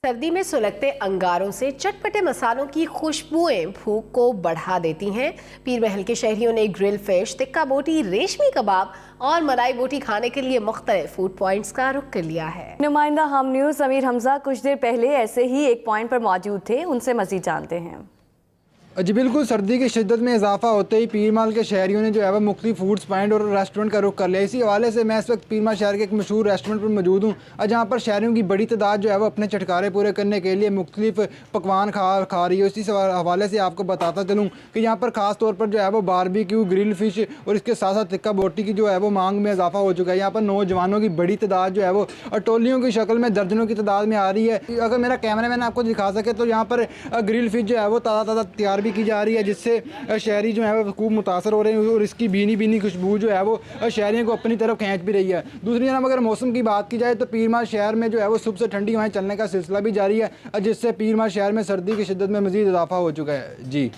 सर्दी में सुलगते अंगारों से चटपटे मसालों की खुशबुएं भूख को बढ़ा देती हैं। पीर महल के शहरियों ने ग्रिल फिश, टिक्का बोटी, रेशमी कबाब और मलाई बोटी खाने के लिए मुख्तलिफ फूड पॉइंट्स का रुख कर लिया है। नुमाइंदा हम न्यूज़ अमीर हमजा कुछ देर पहले ऐसे ही एक पॉइंट पर मौजूद थे, उनसे मज़ीद जानते हैं। जी बिल्कुल, सर्दी की शिद्दत में इजाफा होते ही पीर महल के शहरियों ने जो है वो मुख्तलिफ फूड्स पॉइंट और रेस्टोरेंट का रुख कर लिया। इसी हवाले से मैं इस वक्त पीर महल शहर के एक मशहूर रेस्टोरेंट पर मौजूद हूँ, जहाँ पर शहरियों की बड़ी तादाद जो है वो अपने चटकारे पूरे करने के लिए मुख्तलिफ पकवान खा रही है। इसी हवाले से आपको बताता चलूँ कि यहाँ पर ख़ास तौर पर जो है वो बारबेक्यू, ग्रिल फिश और इसके साथ साथ टिक्का बोटी की जो है वो मांग में इजाफा हो चुका है। यहाँ पर नौजवानों की बड़ी तादाद जो है वो टोलियों की शक्ल में दर्जनों की तादाद में आ रही है। अगर मेरा कैमरा मैन आपको दिखा सके तो यहाँ पर ग्रिल फिश जो है वो ताज़ा तैयार भी की जा रही है, से शहरी जो है वो खूब मुतासर हो रहे हैं और इसकी बीनी खुशबू जो है वो शहरियों को अपनी तरफ खींच भी रही है। दूसरी तरफ अगर मौसम की बात की जाए तो पीर महल शहर में जो है वो सुबह से ठंडी हवाएं चलने का सिलसिला भी जारी है, जिससे पीर महल शहर में सर्दी की शिद्दत में मज़ीद इजाफा हो चुका है। जी।